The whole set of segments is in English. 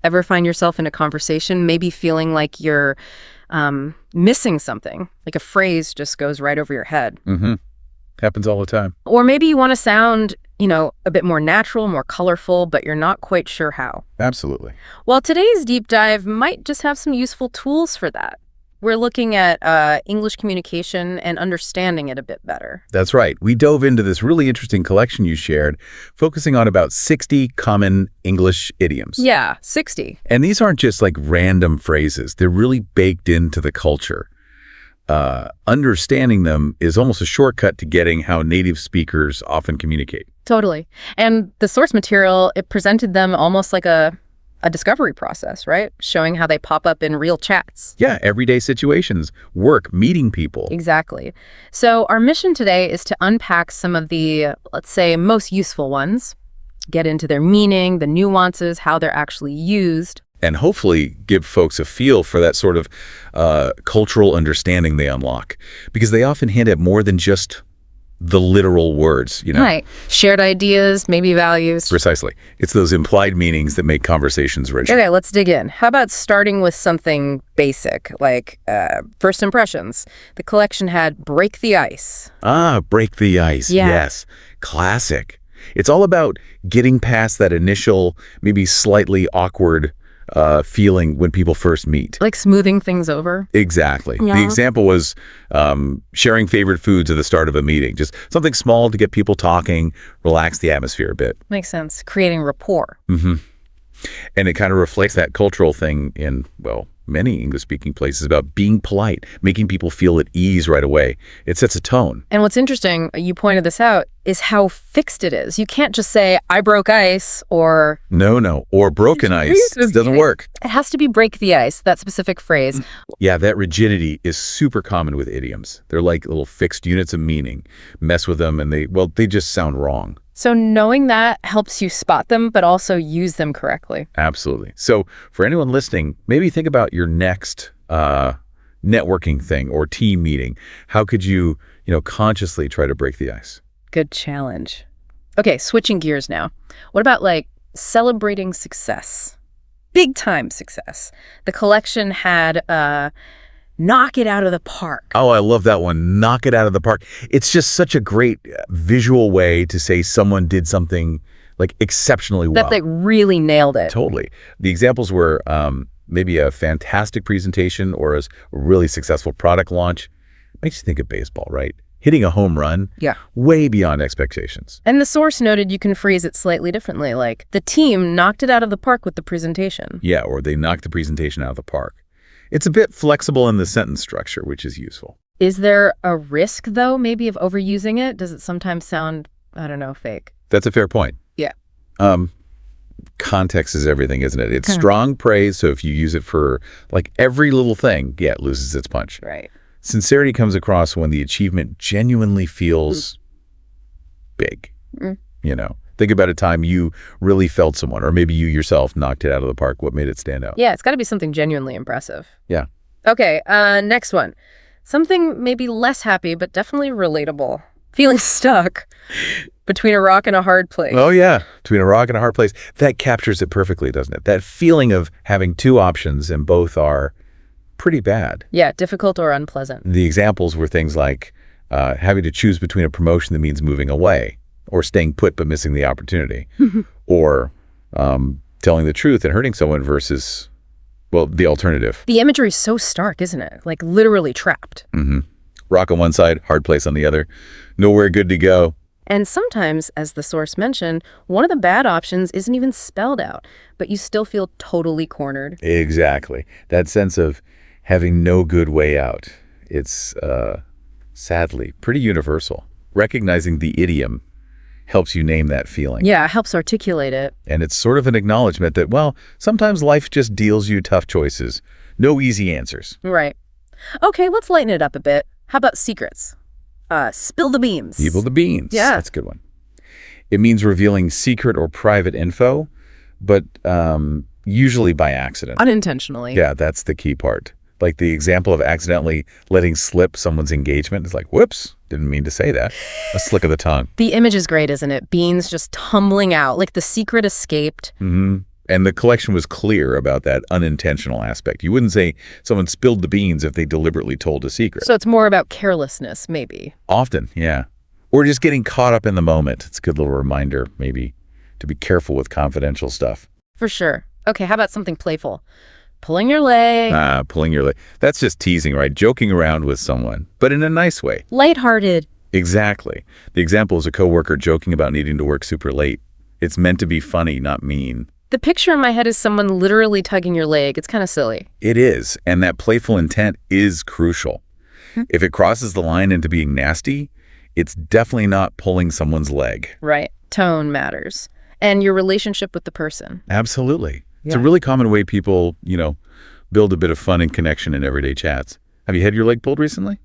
Ever find yourself in a conversation maybe feeling like you're missing something, like a phrase just goes right over your head? Mm-hmm. Happens all the time. Or maybe you want to sound, a bit more natural, more colorful, but you're not quite sure how. Absolutely. Well, today's deep dive might just have some useful tools for that. We're looking at English communication and understanding it a bit better. That's right. We dove into this really interesting collection you shared, focusing on about 60 common English idioms. Yeah, 60. And these aren't just like random phrases. They're really baked into the culture. Understanding them is almost a shortcut to getting how native speakers often communicate. Totally. And the source material, it presented them almost like a discovery process, right? Showing how they pop up in real chats. Yeah, everyday situations, work, meeting people. Exactly. So our mission today is to unpack some of the, let's say, most useful ones, get into their meaning, the nuances, how they're actually used. And hopefully give folks a feel for that sort of cultural understanding they unlock. Because they often hint at more than just the literal words, Right. Shared ideas, maybe values. Precisely. It's those implied meanings that make conversations richer. Okay, let's dig in. How about starting with something basic, like first impressions? The collection had break the ice. Break the ice. Yeah. Yes. Classic. It's all about getting past that initial, maybe slightly awkward feeling when people first meet. Like smoothing things over? Exactly. Yeah. The example was sharing favorite foods at the start of a meeting. Just something small to get people talking, relax the atmosphere a bit. Makes sense. Creating rapport. Mm-hmm. And it kind of reflects that cultural thing in, well, many English-speaking places about being polite, making people feel at ease right away. It sets a tone. And what's interesting, you pointed this out, is how fixed it is. You can't just say, I broke ice, or... No. Or broken ice. It doesn't work. It has to be break the ice, that specific phrase. Yeah, that rigidity is super common with idioms. They're like little fixed units of meaning. Mess with them and they just sound wrong. So knowing that helps you spot them, but also use them correctly. Absolutely. So for anyone listening, maybe think about your next networking thing or team meeting. How could you, consciously try to break the ice? Good challenge. Okay, switching gears now. What about celebrating success? Big time success. The collection had knock it out of the park. Oh, I love that one. Knock it out of the park. It's just such a great visual way to say someone did something exceptionally well. That they really nailed it. Totally. The examples were maybe a fantastic presentation or a really successful product launch. Makes you think of baseball, right? Hitting a home run. Yeah. Way beyond expectations. And the source noted you can phrase it slightly differently, like the team knocked it out of the park with the presentation. Yeah, or they knocked the presentation out of the park. It's a bit flexible in the sentence structure, which is useful. Is there a risk, though, maybe of overusing it? Does it sometimes sound, fake? That's a fair point. Yeah. Context is everything, isn't it? It's strong praise, so if you use it for every little thing, yeah, it loses its punch. Right. Sincerity comes across when the achievement genuinely feels big. Think about a time you really felt someone, or maybe you yourself knocked it out of the park. What made it stand out? Yeah, it's got to be something genuinely impressive. Yeah. Okay, next one. Something maybe less happy, but definitely relatable. Feeling stuck between a rock and a hard place. Oh, yeah. Between a rock and a hard place. That captures it perfectly, doesn't it? That feeling of having two options and both are pretty bad. Yeah, difficult or unpleasant. The examples were things like having to choose between a promotion that means moving away, or staying put but missing the opportunity, or telling the truth and hurting someone versus, the alternative. The imagery is so stark, isn't it? Literally trapped. Mm-hmm. Rock on one side, hard place on the other. Nowhere good to go. And sometimes, as the source mentioned, one of the bad options isn't even spelled out, but you still feel totally cornered. Exactly. That sense of having no good way out. It's, sadly, pretty universal. Recognizing the idiom helps you name that feeling. Yeah, it helps articulate it. And it's sort of an acknowledgement that, sometimes life just deals you tough choices. No easy answers. Right. Okay, let's lighten it up a bit. How about secrets? Spill the beans. Spill the beans. Yeah. That's a good one. It means revealing secret or private info, but usually by accident. Unintentionally. Yeah, that's the key part. Like the example of accidentally letting slip someone's engagement is whoops, didn't mean to say that. A slick of the tongue. The image is great, isn't it? Beans just tumbling out, like the secret escaped. Mm-hmm. And the collection was clear about that unintentional aspect. You wouldn't say someone spilled the beans if they deliberately told a secret. So it's more about carelessness, maybe. Often, yeah. Or just getting caught up in the moment. It's a good little reminder, maybe, to be careful with confidential stuff. For sure. Okay, how about something playful? Pulling your leg. Pulling your leg. That's just teasing, right? Joking around with someone, but in a nice way. Lighthearted. Exactly. The example is a coworker joking about needing to work super late. It's meant to be funny, not mean. The picture in my head is someone literally tugging your leg. It's kind of silly. It is, and that playful intent is crucial. If it crosses the line into being nasty, it's definitely not pulling someone's leg. Right. Tone matters. And your relationship with the person. Absolutely. It's a Yeah. really common way people, build a bit of fun and connection in everyday chats. Have you had your leg pulled recently?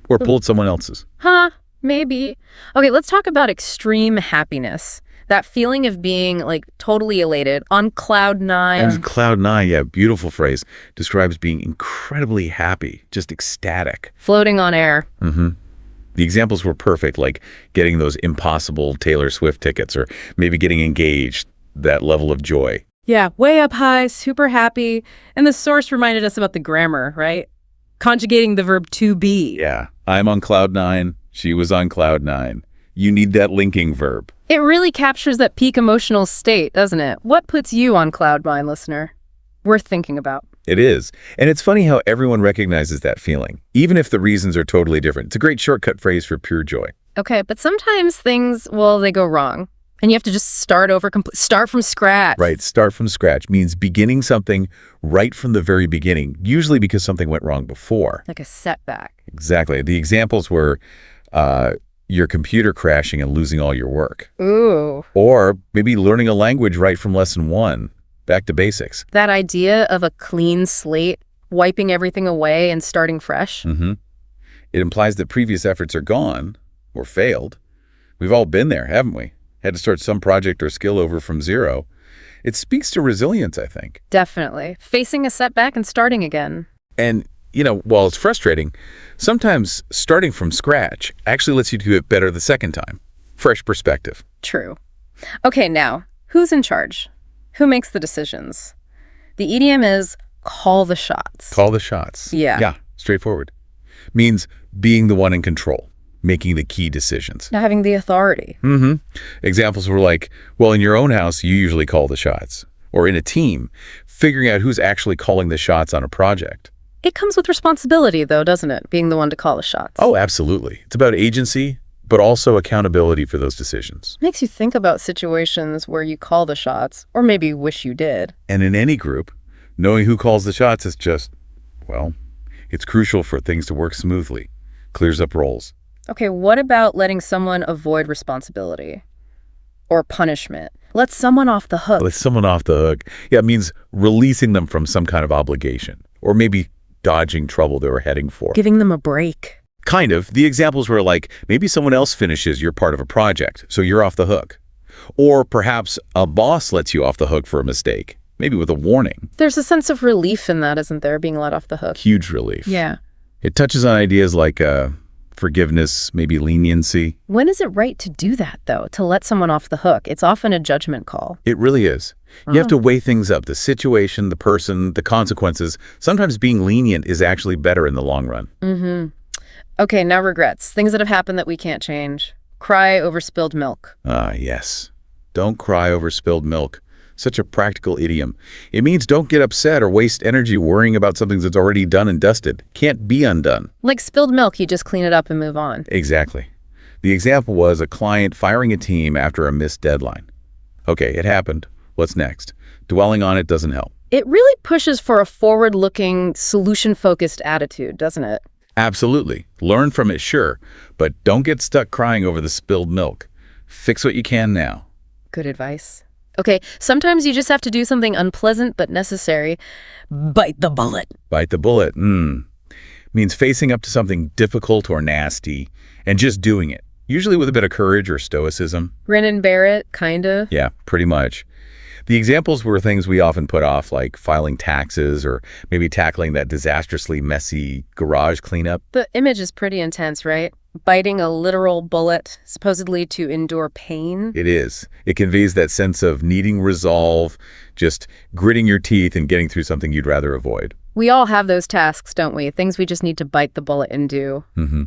Or pulled someone else's? Huh, maybe. Okay, let's talk about extreme happiness. That feeling of being like totally elated on cloud nine. And cloud nine, yeah, beautiful phrase, describes being incredibly happy, just ecstatic. Floating on air. The examples were perfect, like getting those impossible Taylor Swift tickets or maybe getting engaged, that level of joy. Yeah, way up high, super happy. And the source reminded us about the grammar, right? Conjugating the verb to be. Yeah, I'm on cloud nine, she was on cloud nine. You need that linking verb. It really captures that peak emotional state, doesn't it? What puts you on cloud nine, listener? Worth thinking about. It is. And it's funny how everyone recognizes that feeling, even if the reasons are totally different. It's a great shortcut phrase for pure joy. Okay, but sometimes things, well, they go wrong. And you have to just start over, start from scratch. Right, start from scratch means beginning something right from the very beginning, usually because something went wrong before. Like a setback. Exactly. The examples were your computer crashing and losing all your work. Ooh. Or maybe learning a language right from lesson one, back to basics. That idea of a clean slate, wiping everything away and starting fresh. It implies that previous efforts are gone or failed. We've all been there, haven't we? Had to start some project or skill over from zero. It speaks to resilience, I think. Definitely. Facing a setback and starting again. And, while it's frustrating, sometimes starting from scratch actually lets you do it better the second time. Fresh perspective. True. Okay, now, who's in charge? Who makes the decisions? The idiom is call the shots. Call the shots. Yeah. Yeah, straightforward. Means being the one in control, making the key decisions. Now having the authority. Examples were like, well, in your own house, you usually call the shots. Or in a team, figuring out who's actually calling the shots on a project. It comes with responsibility, though, doesn't it? Being the one to call the shots. Oh, absolutely. It's about agency, but also accountability for those decisions. Makes you think about situations where you call the shots, or maybe wish you did. And in any group, knowing who calls the shots is just, well, it's crucial for things to work smoothly. Clears up roles. Okay, what about letting someone avoid responsibility or punishment? Let someone off the hook. Let someone off the hook. Yeah, it means releasing them from some kind of obligation, or maybe dodging trouble they were heading for. Giving them a break. Kind of. The examples were like, maybe someone else finishes your part of a project, so you're off the hook. Or perhaps a boss lets you off the hook for a mistake, maybe with a warning. There's a sense of relief in that, isn't there, being let off the hook? Huge relief. Yeah. It touches on ideas like forgiveness, maybe leniency. When is it right to do that, though, to let someone off the hook? It's often a judgment call. It really is. You have to weigh things up, the situation, the person, the consequences. Sometimes being lenient is actually better in the long run. Okay, now regrets. Things that have happened that we can't change. Cry over spilled milk. Ah, yes. Don't cry over spilled milk. Such a practical idiom. It means don't get upset or waste energy worrying about something that's already done and dusted. Can't be undone. Like spilled milk, you just clean it up and move on. Exactly. The example was a client firing a team after a missed deadline. Okay, it happened. What's next? Dwelling on it doesn't help. It really pushes for a forward-looking, solution-focused attitude, doesn't it? Absolutely. Learn from it, sure, but don't get stuck crying over the spilled milk. Fix what you can now. Good advice. Okay, sometimes you just have to do something unpleasant but necessary. Bite the bullet. Bite the bullet. Means facing up to something difficult or nasty and just doing it, usually with a bit of courage or stoicism. Grin and bear it, kinda. Yeah, pretty much. The examples were things we often put off, like filing taxes or maybe tackling that disastrously messy garage cleanup. The image is pretty intense, right? Biting a literal bullet, supposedly to endure pain. It is. It conveys that sense of needing resolve, just gritting your teeth and getting through something you'd rather avoid. We all have those tasks, don't we? Things we just need to bite the bullet and do. Mm-hmm.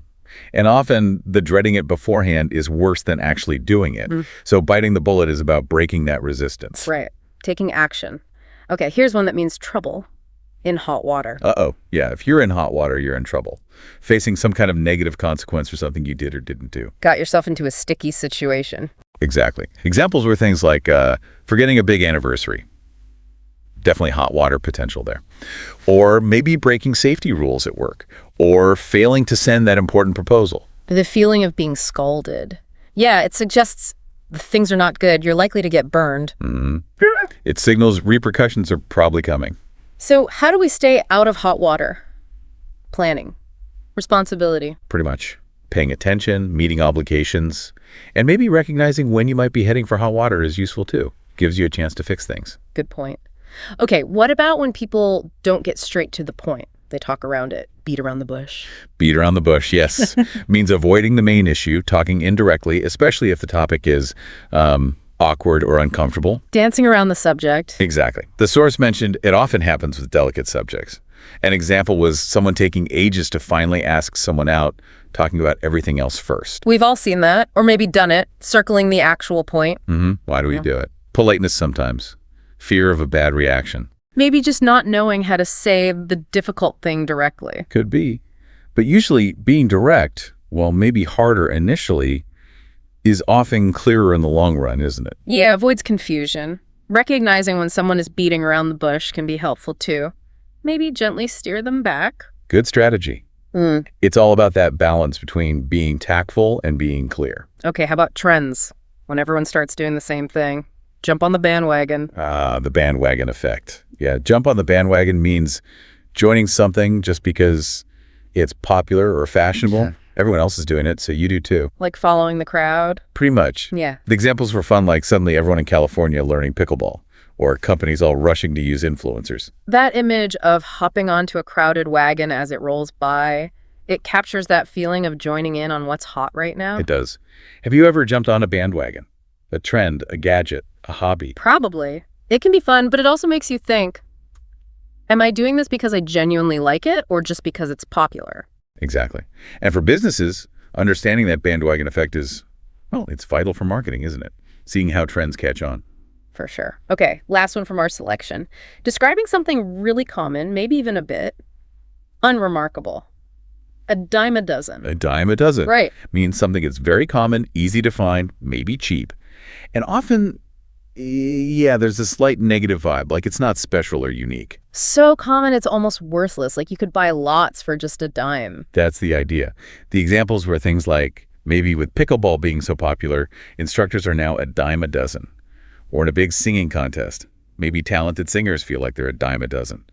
And often the dreading it beforehand is worse than actually doing it. So biting the bullet is about breaking that resistance. Right. Taking action. Okay, here's one that means trouble. In hot water. Uh-oh. Yeah, if you're in hot water, you're in trouble. Facing some kind of negative consequence for something you did or didn't do. Got yourself into a sticky situation. Exactly. Examples were things like forgetting a big anniversary. Definitely hot water potential there. Or maybe breaking safety rules at work. Or failing to send that important proposal. The feeling of being scalded. Yeah, it suggests things are not good. You're likely to get burned. It signals repercussions are probably coming. So how do we stay out of hot water? Planning. Responsibility. Pretty much. Paying attention, meeting obligations, and maybe recognizing when you might be heading for hot water is useful too. Gives you a chance to fix things. Good point. Okay, what about when people don't get straight to the point? They talk around it, beat around the bush. Beat around the bush, yes. Means avoiding the main issue, talking indirectly, especially if the topic is awkward or uncomfortable. Dancing around the subject. Exactly. The source mentioned it often happens with delicate subjects. An example was someone taking ages to finally ask someone out, talking about everything else first. We've all seen that, or maybe done it, circling the actual point. Why do we do it? Politeness sometimes. Fear of a bad reaction. Maybe just not knowing how to say the difficult thing directly. Could be. But usually being direct, while maybe harder initially, is often clearer in the long run, isn't it? Yeah, avoids confusion. Recognizing when someone is beating around the bush can be helpful too. Maybe gently steer them back. Good strategy. It's all about that balance between being tactful and being clear. Okay, how about trends? When everyone starts doing the same thing. Jump on the bandwagon. The bandwagon effect. Yeah, jump on the bandwagon means joining something just because it's popular or fashionable. Everyone else is doing it, so you do too. Like following the crowd? Pretty much. Yeah. The examples were fun, like suddenly everyone in California learning pickleball, or companies all rushing to use influencers. That image of hopping onto a crowded wagon as it rolls by, it captures that feeling of joining in on what's hot right now. It does. Have you ever jumped on a bandwagon? A trend, a gadget, a hobby? Probably. It can be fun, but it also makes you think, am I doing this because I genuinely like it or just because it's popular? Exactly. And for businesses, understanding that bandwagon effect is, well, it's vital for marketing, isn't it? Seeing how trends catch on. For sure. Okay, last one from our selection. Describing something really common, maybe even a bit unremarkable. A dime a dozen. A dime a dozen. Right. Means something that's very common, easy to find, maybe cheap. And often, yeah, there's a slight negative vibe, like it's not special or unique. So common it's almost worthless, like you could buy lots for just a dime. That's the idea. The examples were things like, maybe with pickleball being so popular, instructors are now a dime a dozen. Or in a big singing contest, maybe talented singers feel like they're a dime a dozen.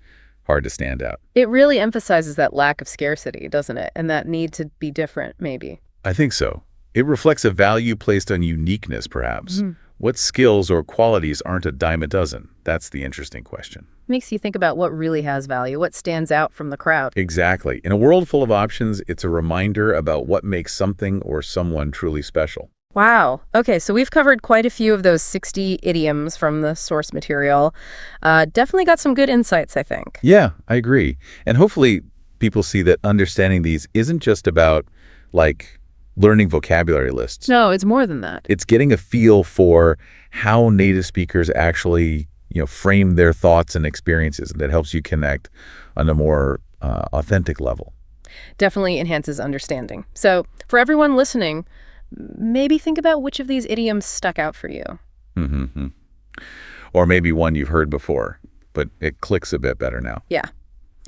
Hard to stand out. It really emphasizes that lack of scarcity, doesn't it? And that need to be different, maybe. I think so. It reflects a value placed on uniqueness, perhaps. What skills or qualities aren't a dime a dozen? That's the interesting question. Makes you think about what really has value, what stands out from the crowd. Exactly. In a world full of options, it's a reminder about what makes something or someone truly special. Wow. Okay, so we've covered quite a few of those 60 idioms from the source material. Definitely got some good insights, I think. Yeah, I agree. And hopefully people see that understanding these isn't just about, like, learning vocabulary lists. No, it's more than that. It's getting a feel for how native speakers actually, frame their thoughts and experiences, and that helps you connect on a more authentic level. Definitely enhances understanding. So for everyone listening, maybe think about which of these idioms stuck out for you. Or maybe one you've heard before, but it clicks a bit better now. Yeah.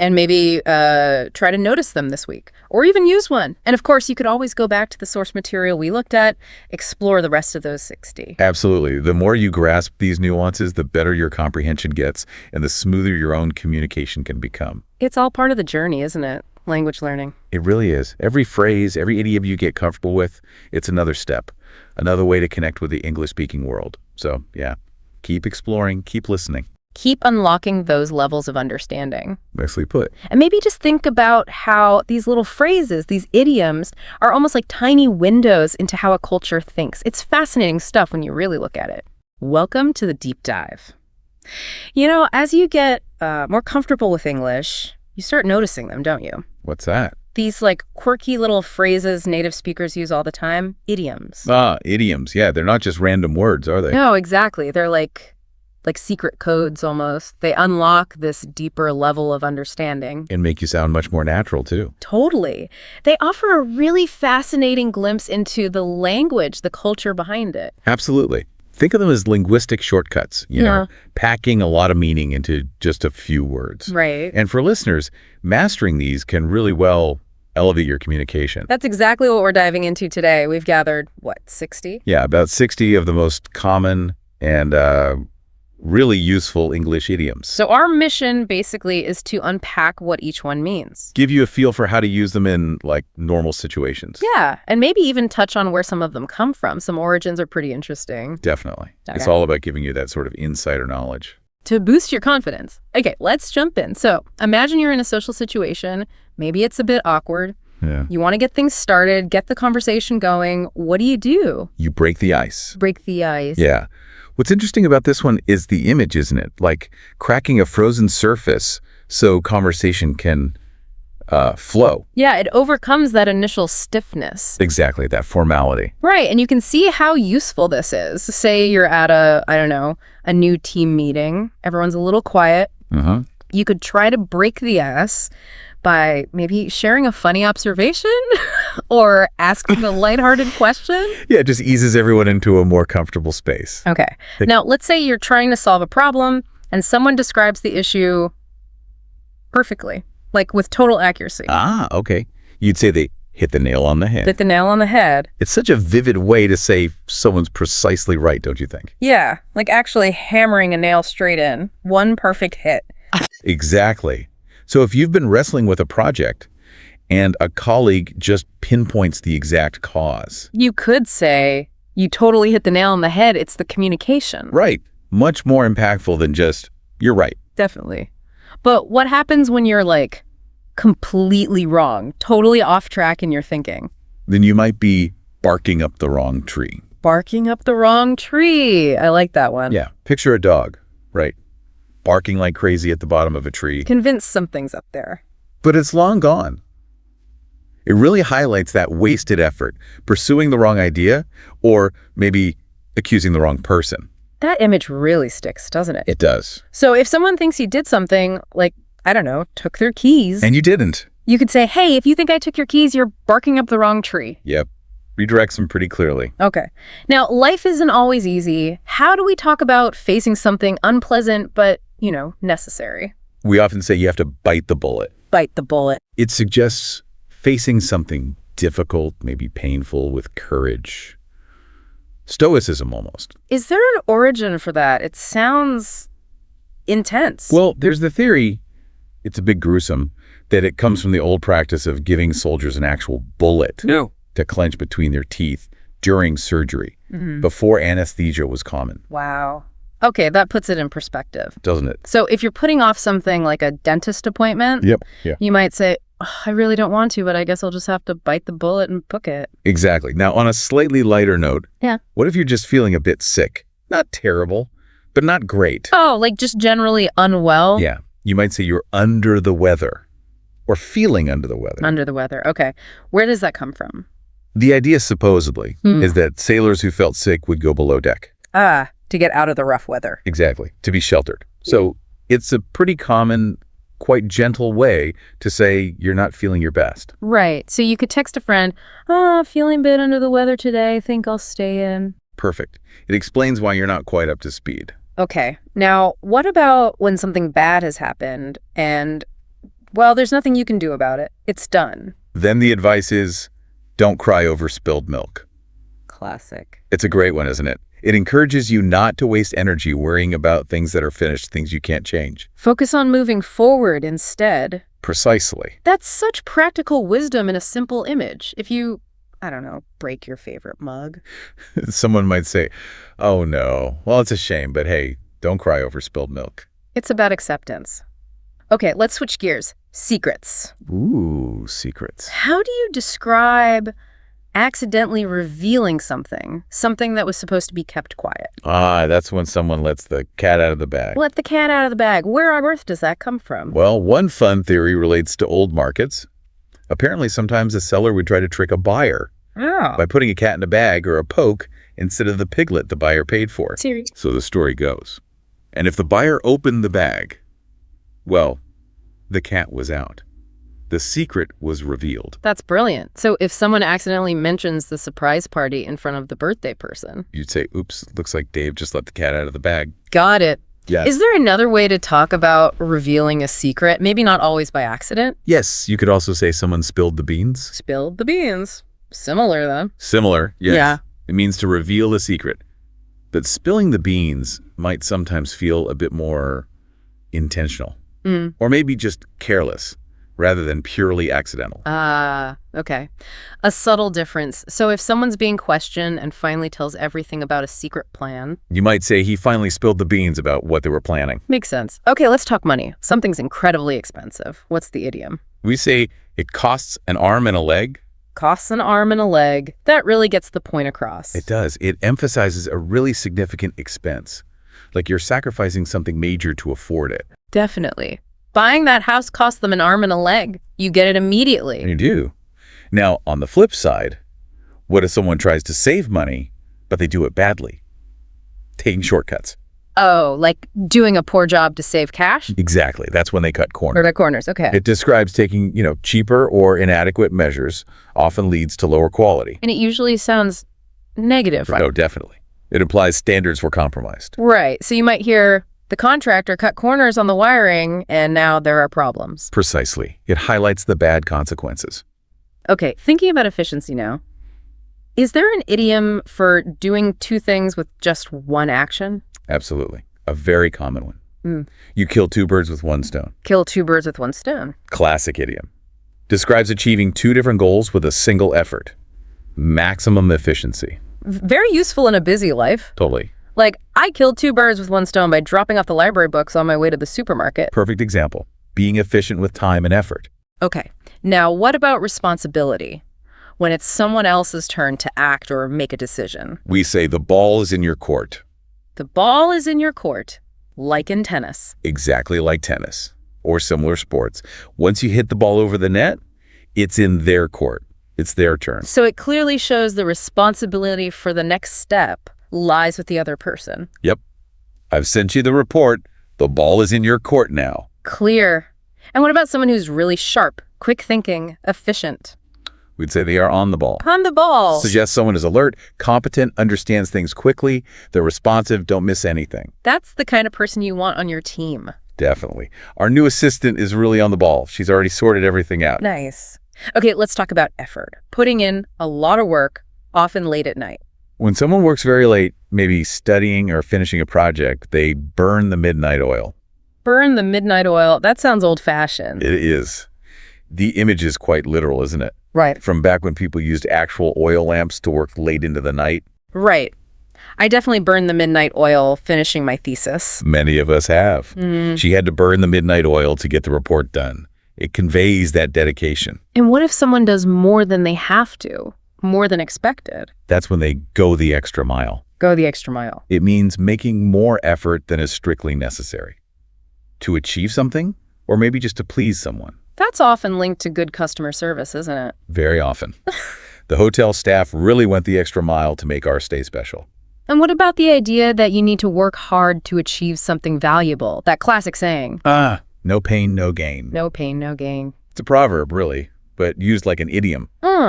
And maybe try to notice them this week, or even use one. And of course, you could always go back to the source material we looked at, explore the rest of those 60. Absolutely. The more you grasp these nuances, the better your comprehension gets, and the smoother your own communication can become. It's all part of the journey, isn't it? Language learning. It really is. Every phrase, every idiom you get comfortable with, it's another step, another way to connect with the English-speaking world. So, yeah, Keep exploring, keep listening. Keep unlocking those levels of understanding. Nicely put. And maybe just think about how these little phrases, these idioms, are almost like tiny windows into how a culture thinks. It's fascinating stuff when you really look at it. Welcome to the deep dive. You know, as you get more comfortable with English, you start noticing them, don't you? What's that? These like quirky little phrases native speakers use all the time, idioms. Idioms. Yeah, they're not just random words, are they? No, exactly. They're like secret codes almost. They unlock this deeper level of understanding. And make you sound much more natural, too. Totally. They offer a really fascinating glimpse into the language, the culture behind it. Absolutely. Think of them as linguistic shortcuts, you know, packing a lot of meaning into just a few words. Right. And for listeners, mastering these can really well elevate your communication. That's exactly what we're diving into today. We've gathered, 60? Yeah, about 60 of the most common and really useful English idioms. So our mission basically is to unpack what each one means. Give you a feel for how to use them in like normal situations. Yeah, and maybe even touch on where some of them come from. Some origins are pretty interesting. Definitely. Okay. It's all about giving you that sort of insider knowledge. To boost your confidence. Okay, let's jump in. So imagine you're in a social situation. Maybe it's a bit awkward. Yeah. You want to get things started, get the conversation going. What do? You break the ice. Break the ice. Yeah. What's interesting about this one is the image, isn't it? Like cracking a frozen surface so conversation can flow. Yeah, it overcomes that initial stiffness. Exactly, that formality. Right, and you can see how useful this is. Say you're at a new team meeting. Everyone's a little quiet. Uh-huh. You could try to break the ice by maybe sharing a funny observation or asking a lighthearted question. Yeah, it just eases everyone into a more comfortable space. Okay. Now, let's say you're trying to solve a problem and someone describes the issue perfectly, like with total accuracy. Okay. You'd say they hit the nail on the head. Hit the nail on the head. It's such a vivid way to say someone's precisely right, don't you think? Yeah, like actually hammering a nail straight in. One perfect hit. Exactly. So if you've been wrestling with a project and a colleague just pinpoints the exact cause. You could say, you totally hit the nail on the head. It's the communication. Right. Much more impactful than just, you're right. Definitely. But what happens when you're like completely wrong, totally off track in your thinking? Then you might be barking up the wrong tree. Barking up the wrong tree. I like that one. Yeah. Picture a dog, right? Barking like crazy at the bottom of a tree. Convince something's up there. But it's long gone. It really highlights that wasted effort, pursuing the wrong idea, or maybe accusing the wrong person. That image really sticks, doesn't it? It does. So if someone thinks you did something, like, I don't know, took their keys. And you didn't. You could say, hey, if you think I took your keys, you're barking up the wrong tree. Yep. Redirects them pretty clearly. Okay. Now, life isn't always easy. How do we talk about facing something unpleasant but, necessary? We often say you have to bite the bullet. Bite the bullet. It suggests facing something difficult, maybe painful, with courage. Stoicism, almost. Is there an origin for that? It sounds intense. Well, there's the theory, it's a bit gruesome, that it comes from the old practice of giving soldiers an actual bullet to clench between their teeth during surgery, before anesthesia was common. Wow. Okay, that puts it in perspective. Doesn't it? So if you're putting off something like a dentist appointment, you might say, I really don't want to, but I guess I'll just have to bite the bullet and book it. Exactly. Now, on a slightly lighter note, what if you're just feeling a bit sick? Not terrible, but not great. Oh, like just generally unwell? Yeah. You might say you're under the weather or feeling under the weather. Under the weather. Okay. Where does that come from? The idea, supposedly, is that sailors who felt sick would go below deck. To get out of the rough weather. Exactly. To be sheltered. So it's a pretty common, quite gentle way to say you're not feeling your best. Right. So you could text a friend, feeling a bit under the weather today. Think I'll stay in. Perfect. It explains why you're not quite up to speed. Okay. Now, what about when something bad has happened and, well, there's nothing you can do about it. It's done. Then the advice is, don't cry over spilled milk. Classic. It's a great one, isn't it? It encourages you not to waste energy worrying about things that are finished, things you can't change. Focus on moving forward instead. Precisely. That's such practical wisdom in a simple image. If you I don't know, break your favorite mug. Someone might say, oh no, well, it's a shame, but hey, don't cry over spilled milk. It's about acceptance. Okay, let's switch gears. Secrets. Ooh, secrets. How do you describe accidentally revealing something that was supposed to be kept quiet? That's when someone lets the cat out of the bag. Let the cat out of the bag. Where on earth does that come from? Well, one fun theory relates to old markets. Apparently, sometimes a seller would try to trick a buyer by putting a cat in a bag or a poke instead of the piglet the buyer paid for. Serious? So the story goes. And if the buyer opened the bag, well, the cat was out. The secret was revealed. That's brilliant. So if someone accidentally mentions the surprise party in front of the birthday person. You'd say, oops, looks like Dave just let the cat out of the bag. Got it. Yes. Is there another way to talk about revealing a secret? Maybe not always by accident. Yes, you could also say someone spilled the beans. Spilled the beans. Similar, though. Similar, yes. Yeah. It means to reveal a secret. But spilling the beans might sometimes feel a bit more intentional. Or maybe just careless, rather than purely accidental. Okay. A subtle difference. So if someone's being questioned and finally tells everything about a secret plan. You might say he finally spilled the beans about what they were planning. Makes sense. Okay, let's talk money. Something's incredibly expensive. What's the idiom? We say it costs an arm and a leg. Costs an arm and a leg. That really gets the point across. It does. It emphasizes a really significant expense. Like you're sacrificing something major to afford it. Definitely. Buying that house cost them an arm and a leg. You get it immediately. And you do. Now, on the flip side, what if someone tries to save money, but they do it badly? Taking shortcuts. Oh, like doing a poor job to save cash? Exactly. That's when they cut corners. Or the corners, okay. It describes taking, cheaper or inadequate measures, often leads to lower quality. And it usually sounds negative, right? Oh, definitely. It implies standards were compromised. Right. So you might hear the contractor cut corners on the wiring, and now there are problems. Precisely. It highlights the bad consequences. Okay, thinking about efficiency now. Is there an idiom for doing two things with just one action? Absolutely. A very common one. You kill two birds with one stone. Kill two birds with one stone. Classic idiom. Describes achieving two different goals with a single effort. Maximum efficiency. Very useful in a busy life. Totally. Like, I killed two birds with one stone by dropping off the library books on my way to the supermarket. Perfect example. Being efficient with time and effort. Okay. Now, what about responsibility? When it's someone else's turn to act or make a decision. We say the ball is in your court. The ball is in your court, like in tennis. Exactly like tennis or similar sports. Once you hit the ball over the net, it's in their court. It's their turn. So it clearly shows the responsibility for the next step lies with the other person. Yep. I've sent you the report. The ball is in your court now. Clear. And what about someone who's really sharp, quick thinking, efficient? We'd say they are on the ball. On the ball. Suggests someone is alert, competent, understands things quickly, they're responsive, don't miss anything. That's the kind of person you want on your team. Definitely. Our new assistant is really on the ball. She's already sorted everything out. Nice. Okay, let's talk about effort. Putting in a lot of work, often late at night. When someone works very late, maybe studying or finishing a project, they burn the midnight oil. Burn the midnight oil. That sounds old-fashioned. It is. The image is quite literal, isn't it? Right. From back when people used actual oil lamps to work late into the night. Right. I definitely burned the midnight oil finishing my thesis. Many of us have. She had to burn the midnight oil to get the report done. It conveys that dedication. And what if someone does more than they have to, more than expected? That's when they go the extra mile. Go the extra mile. It means making more effort than is strictly necessary. To achieve something, or maybe just to please someone. That's often linked to good customer service, isn't it? Very often. The hotel staff really went the extra mile to make our stay special. And what about the idea that you need to work hard to achieve something valuable? That classic saying. No pain, no gain. No pain, no gain. It's a proverb, really, but used like an idiom.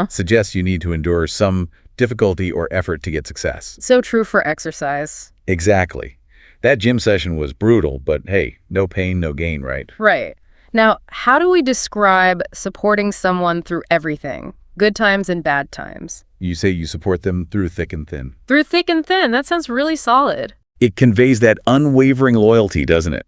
Suggests you need to endure some difficulty or effort to get success. So true for exercise. Exactly. That gym session was brutal, but hey, no pain, no gain, right? Right. Now, how do we describe supporting someone through everything? Good times and bad times. You say you support them through thick and thin. Through thick and thin. That sounds really solid. It conveys that unwavering loyalty, doesn't it?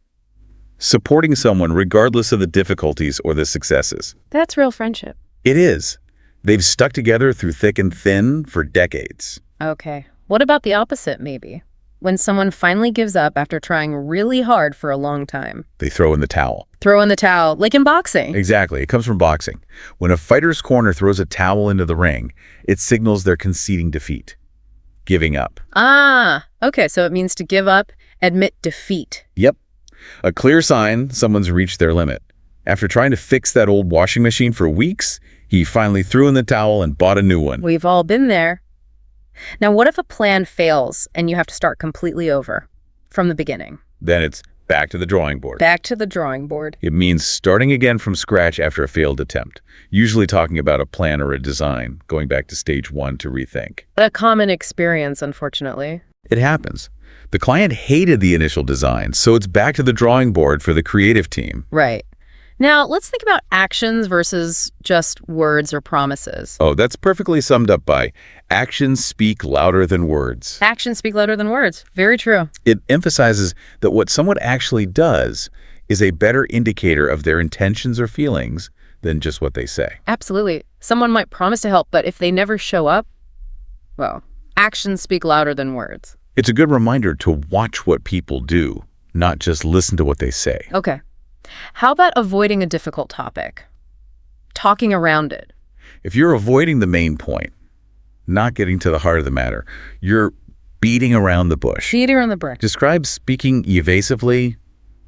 Supporting someone regardless of the difficulties or the successes. That's real friendship. It is. They've stuck together through thick and thin for decades. Okay. What about the opposite, maybe? When someone finally gives up after trying really hard for a long time. They throw in the towel. Throw in the towel, like in boxing. Exactly. It comes from boxing. When a fighter's corner throws a towel into the ring, it signals they're conceding defeat, giving up. Ah, okay, so it means to give up, admit defeat. Yep. A clear sign someone's reached their limit. After trying to fix that old washing machine for weeks, he finally threw in the towel and bought a new one. We've all been there. Now, what if a plan fails and you have to start completely over from the beginning? Then it's back to the drawing board. Back to the drawing board. It means starting again from scratch after a failed attempt, usually talking about a plan or a design, going back to stage one to rethink. A common experience, unfortunately. It happens. The client hated the initial design, so it's back to the drawing board for the creative team. Right. Now, let's think about actions versus just words or promises. Oh, that's perfectly summed up by actions speak louder than words. Actions speak louder than words. Very true. It emphasizes that what someone actually does is a better indicator of their intentions or feelings than just what they say. Absolutely. Someone might promise to help, but if they never show up, well, actions speak louder than words. It's a good reminder to watch what people do, not just listen to what they say. Okay. How about avoiding a difficult topic? Talking around it. If you're avoiding the main point, not getting to the heart of the matter, you're beating around the bush. Beating around the bush. Describe speaking evasively,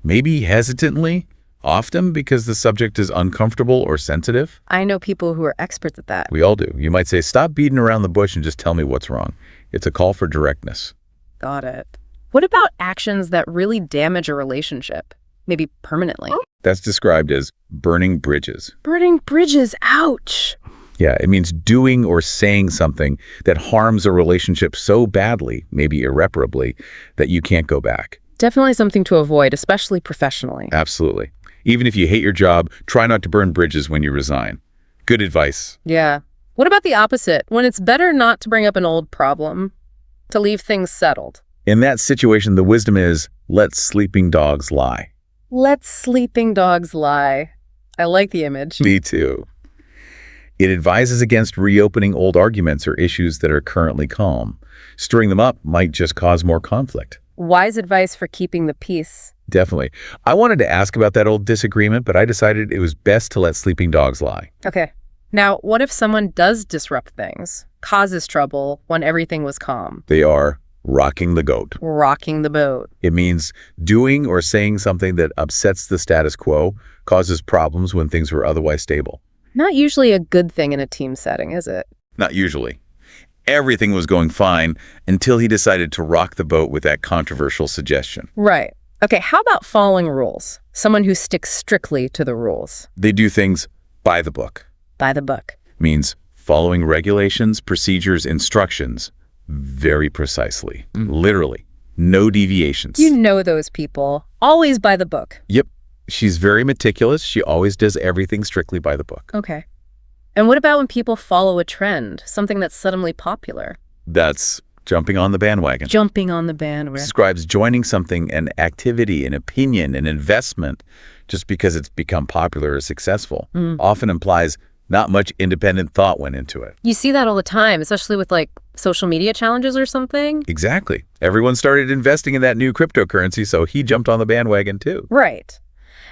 maybe hesitantly, often because the subject is uncomfortable or sensitive. I know people who are experts at that. We all do. You might say, stop beating around the bush and just tell me what's wrong. It's a call for directness. Got it. What about actions that really damage a relationship? Maybe permanently. That's described as burning bridges. Burning bridges, ouch. Yeah, it means doing or saying something that harms a relationship so badly, maybe irreparably, that you can't go back. Definitely something to avoid, especially professionally. Absolutely. Even if you hate your job, try not to burn bridges when you resign. Good advice. Yeah. What about the opposite? When it's better not to bring up an old problem, to leave things settled. In that situation, the wisdom is, let sleeping dogs lie. Let sleeping dogs lie. I like the image. Me too. It advises against reopening old arguments or issues that are currently calm. Stirring them up might just cause more conflict. Wise advice for keeping the peace. Definitely. I wanted to ask about that old disagreement, but I decided it was best to let sleeping dogs lie. Okay. Now, what if someone does disrupt things, causes trouble when everything was calm? They are rocking the goat. Rocking the boat. It means doing or saying something that upsets the status quo, causes problems when things were otherwise stable. Not usually a good thing in a team setting, is it? Not usually. Everything was going fine until he decided to rock the boat with that controversial suggestion. Right. Okay, how about following rules? Someone who sticks strictly to the rules. They do things by the book. By the book. Means following regulations, procedures, instructions very precisely. Literally. No deviations. You know those people. Always by the book. Yep. She's very meticulous. She always does everything strictly by the book. Okay. And what about when people follow a trend, something that's suddenly popular? That's jumping on the bandwagon. Jumping on the bandwagon. Describes joining something, an activity, an opinion, an investment, just because it's become popular or successful. Often implies not much independent thought went into it. You see that all the time, especially with like social media challenges or something. Exactly. Everyone started investing in that new cryptocurrency, so he jumped on the bandwagon too. Right.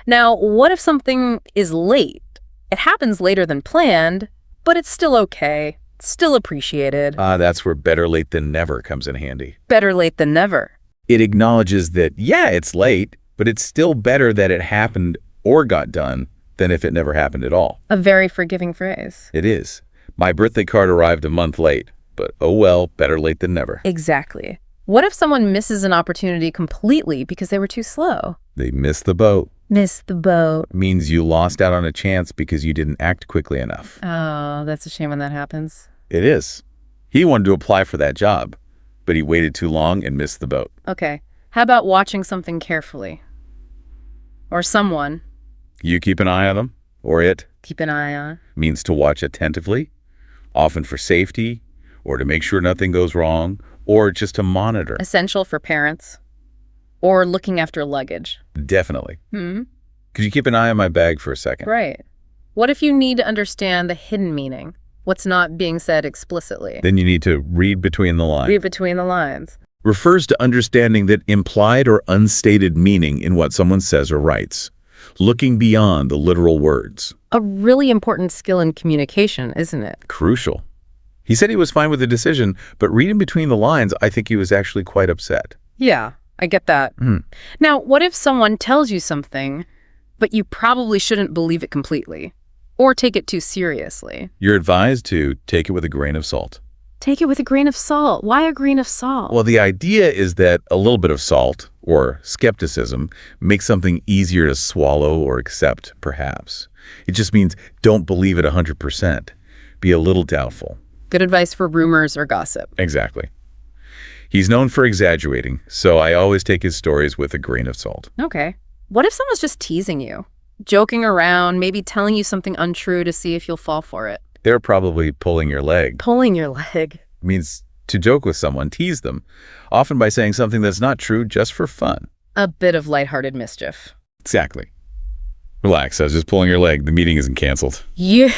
Now, what if something is late? It happens later than planned, but it's still okay. It's still appreciated. That's where better late than never comes in handy. Better late than never. It acknowledges that, yeah, it's late, but it's still better that it happened or got done than if it never happened at all. A very forgiving phrase. It is. My birthday card arrived a month late, but oh well, better late than never. Exactly. What if someone misses an opportunity completely because they were too slow? They missed the boat. Missed the boat. Means you lost out on a chance because you didn't act quickly enough. Oh, that's a shame when that happens. It is. He wanted to apply for that job, but he waited too long and missed the boat. Okay. How about watching something carefully? Or someone. You keep an eye on them, or it. Keep an eye on. Means to watch attentively, often for safety, or to make sure nothing goes wrong, or just to monitor. Essential for parents. Or looking after luggage. Definitely. Could you keep an eye on my bag for a second? Right. What if you need to understand the hidden meaning? What's not being said explicitly. Then you need to read between the lines. Read between the lines. Refers to understanding that implied or unstated meaning in what someone says or writes, looking beyond the literal words. A really important skill in communication, isn't it? Crucial. He said he was fine with the decision, but reading between the lines, I think he was actually quite upset. Yeah, I get that. Now, what if someone tells you something, but you probably shouldn't believe it completely or take it too seriously? You're advised to take it with a grain of salt. Take it with a grain of salt. Why a grain of salt? Well, the idea is that a little bit of salt, or skepticism, makes something easier to swallow or accept, perhaps. It just means don't believe it 100%. Be a little doubtful. Good advice for rumors or gossip. Exactly. He's known for exaggerating, so I always take his stories with a grain of salt. Okay. What if someone's just teasing you? Joking around, maybe telling you something untrue to see if you'll fall for it. They're probably pulling your leg. Pulling your leg. Means to joke with someone, tease them, often by saying something that's not true just for fun. A bit of lighthearted mischief. Exactly. Relax, I was just pulling your leg. The meeting isn't canceled. Yeah.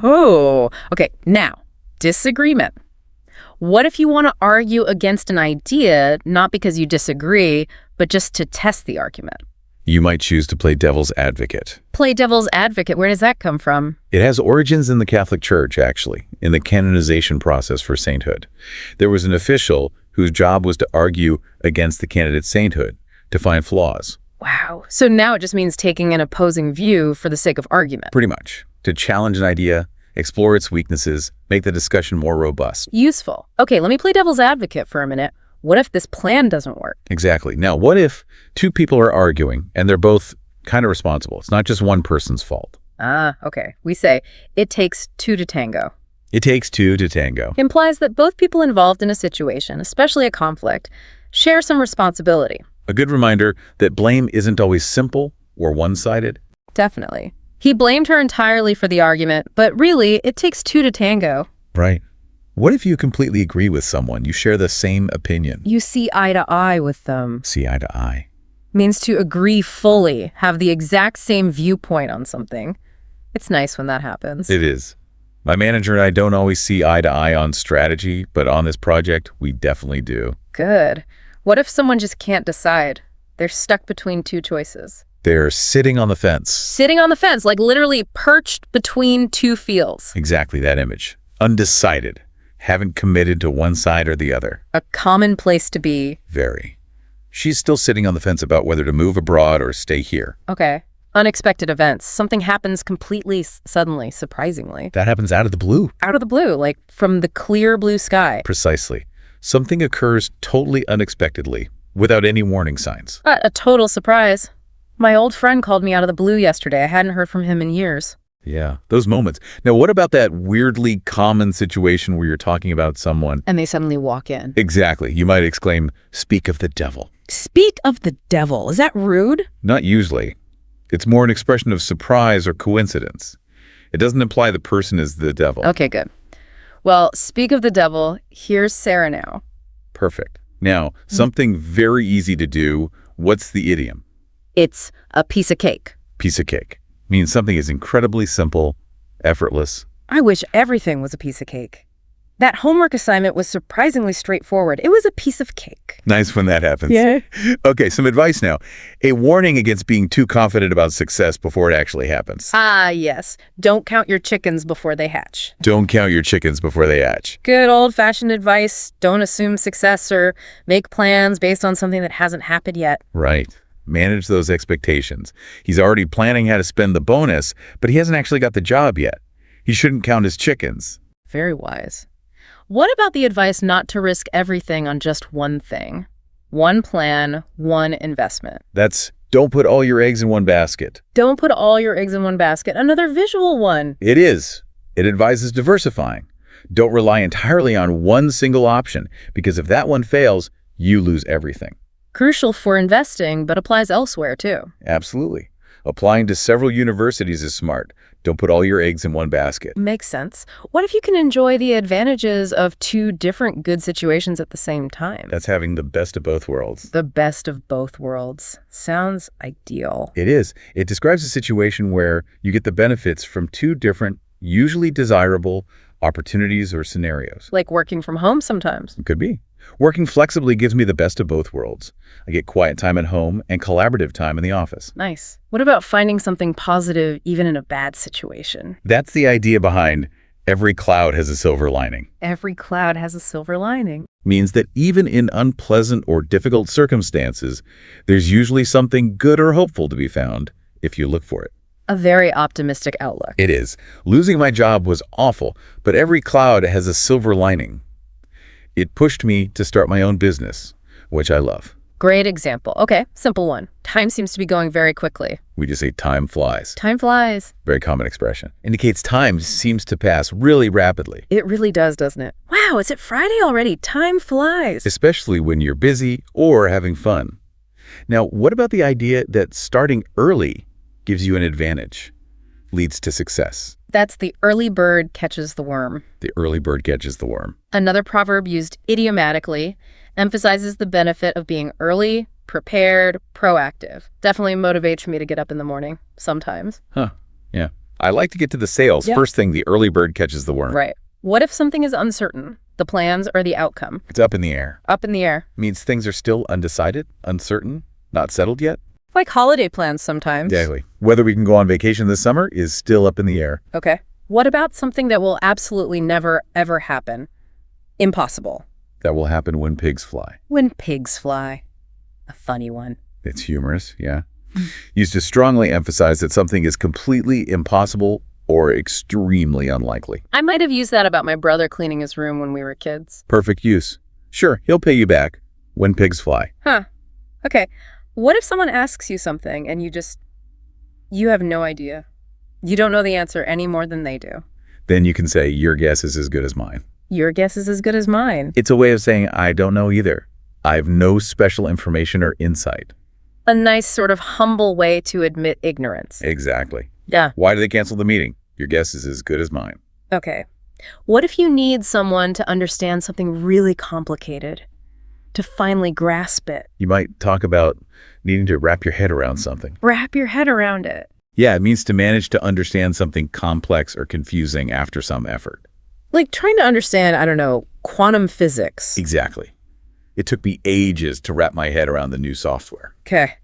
Oh, okay. Now, disagreement. What if you want to argue against an idea, not because you disagree, but just to test the argument? You might choose to play devil's advocate. Play devil's advocate. Where does that come from? It has origins in the Catholic Church, actually, in the canonization process for sainthood. There was an official whose job was to argue against the candidate's sainthood, to find flaws. Wow. So now it just means taking an opposing view for the sake of argument. Pretty much. To challenge an idea, explore its weaknesses, make the discussion more robust. Useful. Okay, let me play devil's advocate for a minute. What if this plan doesn't work? Exactly. Now, what if two people are arguing and they're both kind of responsible? It's not just one person's fault. Okay. We say, it takes two to tango. It takes two to tango. Implies that both people involved in a situation, especially a conflict, share some responsibility. A good reminder that blame isn't always simple or one-sided. Definitely. He blamed her entirely for the argument, but really, it takes two to tango. Right. What if you completely agree with someone? You share the same opinion. You see eye to eye with them. See eye to eye. Means to agree fully, have the exact same viewpoint on something. It's nice when that happens. It is. My manager and I don't always see eye to eye on strategy, but on this project, we definitely do. Good. What if someone just can't decide? They're stuck between two choices. They're sitting on the fence. Sitting on the fence, like literally perched between two fields. Exactly that image. Undecided. Haven't committed to one side or the other. A common place to be. Very. She's still sitting on the fence about whether to move abroad or stay here. Okay. Unexpected events. Something happens completely suddenly, surprisingly. That happens out of the blue. Out of the blue, like from the clear blue sky. Precisely. Something occurs totally unexpectedly, without any warning signs. A total surprise. My old friend called me out of the blue yesterday. I hadn't heard from him in years. Yeah, those moments. Now, what about that weirdly common situation where you're talking about someone? And they suddenly walk in. Exactly. You might exclaim, "Speak of the devil." Speak of the devil. Is that rude? Not usually. It's more an expression of surprise or coincidence. It doesn't imply the person is the devil. Okay, good. Well, speak of the devil. Here's Sarah now. Perfect. Now, something very easy to do. What's the idiom? It's a piece of cake. Piece of cake. Means something is incredibly simple, effortless. I wish everything was a piece of cake. That homework assignment was surprisingly straightforward. It was a piece of cake. Nice when that happens. Yeah. Okay, some advice now. A warning against being too confident about success before it actually happens. Ah, yes. Don't count your chickens before they hatch. Don't count your chickens before they hatch. Good old-fashioned advice. Don't assume success or make plans based on something that hasn't happened yet. Right. Manage those expectations. He's already planning how to spend the bonus, but he hasn't actually got the job yet. He shouldn't count his chickens. Very wise. What about the advice not to risk everything on just one thing? One plan, one investment. That's don't put all your eggs in one basket. Don't put all your eggs in one basket. Another visual one. It is. It advises diversifying. Don't rely entirely on one single option, because if that one fails, you lose everything. Crucial for investing, but applies elsewhere too. Absolutely. Applying to several universities is smart. Don't put all your eggs in one basket. Makes sense. What if you can enjoy the advantages of two different good situations at the same time? That's having the best of both worlds. The best of both worlds. Sounds ideal. It is. It describes a situation where you get the benefits from two different, usually desirable, opportunities or scenarios. Like working from home sometimes. It could be. Working flexibly gives me the best of both worlds. I get quiet time at home and collaborative time in the office. Nice. What about finding something positive even in a bad situation? That's the idea behind every cloud has a silver lining. Every cloud has a silver lining. Means that even in unpleasant or difficult circumstances, there's usually something good or hopeful to be found if you look for it. A very optimistic outlook. It is. Losing my job was awful, but every cloud has a silver lining. It pushed me to start my own business, which I love. Great example. Okay, simple one. Time seems to be going very quickly. We just say time flies. Time flies. Very common expression. Indicates time seems to pass really rapidly. It really does, doesn't it? Wow, is it Friday already? Time flies. Especially when you're busy or having fun. Now, what about the idea that starting early gives you an advantage, leads to success? That's the early bird catches the worm. The early bird catches the worm. Another proverb used idiomatically emphasizes the benefit of being early, prepared, proactive. Definitely motivates me to get up in the morning sometimes. Huh. Yeah. I like to get to the sales. Yeah. First thing, the early bird catches the worm. Right. What if something is uncertain? The plans or the outcome? It's up in the air. Up in the air. Means things are still undecided, uncertain, not settled yet. Like holiday plans sometimes. Exactly. Whether we can go on vacation this summer is still up in the air. Okay. What about something that will absolutely never, ever happen? Impossible. That will happen when pigs fly. When pigs fly. A funny one. It's humorous, yeah. Used to strongly emphasize that something is completely impossible or extremely unlikely. I might have used that about my brother cleaning his room when we were kids. Perfect use. Sure, he'll pay you back when pigs fly. Huh. Okay. What if someone asks you something and you have no idea? You don't know the answer any more than they do. Then you can say, your guess is as good as mine. Your guess is as good as mine. It's a way of saying, I don't know either. I have no special information or insight. A nice sort of humble way to admit ignorance. Exactly. Yeah. Why do they cancel the meeting? Your guess is as good as mine. Okay. What if you need someone to understand something really complicated, to finally grasp it? You might talk about needing to wrap your head around something. Wrap your head around it. Yeah, it means to manage to understand something complex or confusing after some effort. Like trying to understand, I don't know, quantum physics. Exactly. It took me ages to wrap my head around the new software. Okay.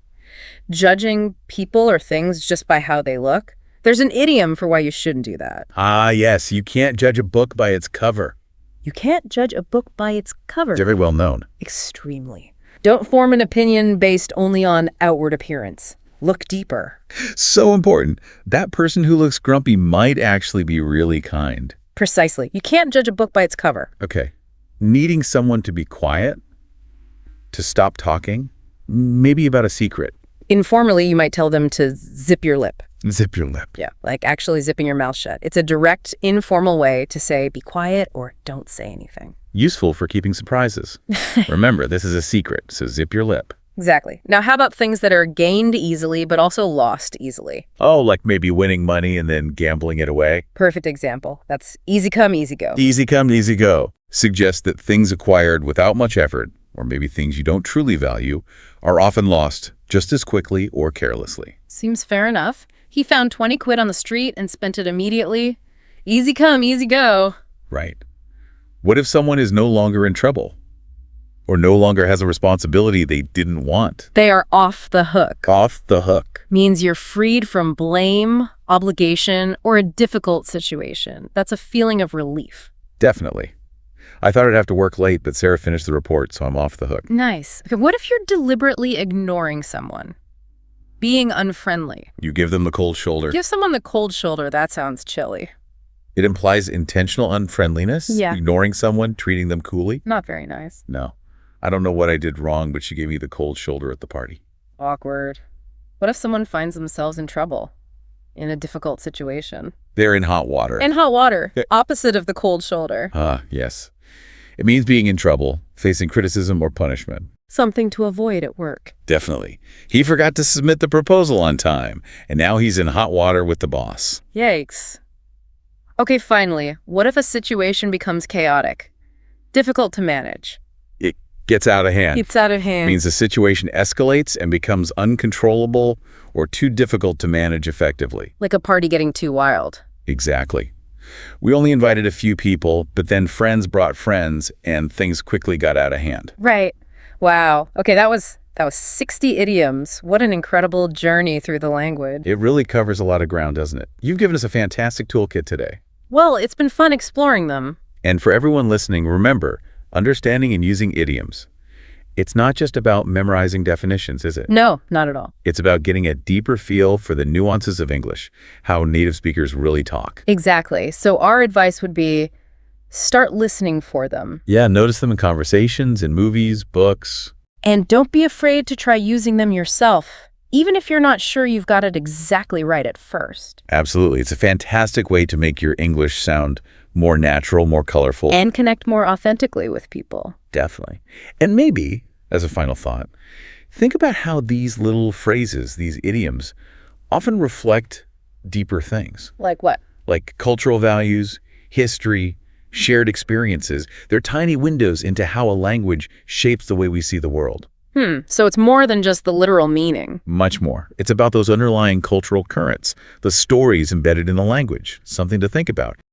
Judging people or things just by how they look. There's an idiom for why you shouldn't do that. Ah, yes. You can't judge a book by its cover. You can't judge a book by its cover. Very well known. Extremely. Don't form an opinion based only on outward appearance. Look deeper. So important. That person who looks grumpy might actually be really kind. Precisely. You can't judge a book by its cover. Okay. Needing someone to be quiet, to stop talking, maybe about a secret. Informally, you might tell them to zip your lip. Zip your lip. Yeah, like actually zipping your mouth shut. It's a direct, informal way to say be quiet or don't say anything. Useful for keeping surprises. Remember, this is a secret, so zip your lip. Exactly. Now, how about things that are gained easily but also lost easily? Oh, like maybe winning money and then gambling it away? Perfect example. That's easy come, easy go. Easy come, easy go. Suggests that things acquired without much effort, or maybe things you don't truly value, are often lost just as quickly or carelessly. Seems fair enough. He found 20 quid on the street and spent it immediately. Easy come, easy go. Right. What if someone is no longer in trouble? Or no longer has a responsibility they didn't want? They are off the hook. Off the hook. Means you're freed from blame, obligation, or a difficult situation. That's a feeling of relief. Definitely. I thought I'd have to work late, but Sarah finished the report, so I'm off the hook. Nice. Okay, what if you're deliberately ignoring someone? Being unfriendly. You give them the cold shoulder. Give someone the cold shoulder. That sounds chilly. It implies intentional unfriendliness? Yeah. Ignoring someone, treating them coolly? Not very nice. No. I don't know what I did wrong, but she gave me the cold shoulder at the party. Awkward. What if someone finds themselves in trouble? In a difficult situation? They're in hot water. In hot water. Opposite of the cold shoulder. Ah, yes. It means being in trouble, facing criticism or punishment. Something to avoid at work. Definitely. He forgot to submit the proposal on time, and now he's in hot water with the boss. Yikes. Okay, finally, what if a situation becomes chaotic? Difficult to manage. It gets out of hand. It's out of hand. Means the situation escalates and becomes uncontrollable or too difficult to manage effectively. Like a party getting too wild. Exactly. We only invited a few people, but then friends brought friends, and things quickly got out of hand. Right. Wow. Okay, that was 60 idioms. What an incredible journey through the language. It really covers a lot of ground, doesn't it? You've given us a fantastic toolkit today. Well, it's been fun exploring them. And for everyone listening, remember, understanding and using idioms. It's not just about memorizing definitions, is it? No, not at all. It's about getting a deeper feel for the nuances of English, how native speakers really talk. Exactly. So our advice would be start listening for them. Yeah, notice them in conversations, in movies, books. And don't be afraid to try using them yourself, even if you're not sure you've got it exactly right at first. Absolutely. It's a fantastic way to make your English sound more natural, more colorful. And connect more authentically with people. Definitely. And maybe, as a final thought, think about how these little phrases, these idioms, often reflect deeper things. Like what? Like cultural values, history, shared experiences. They're tiny windows into how a language shapes the way we see the world. So it's more than just the literal meaning. Much more. It's about those underlying cultural currents, the stories embedded in the language, something to think about.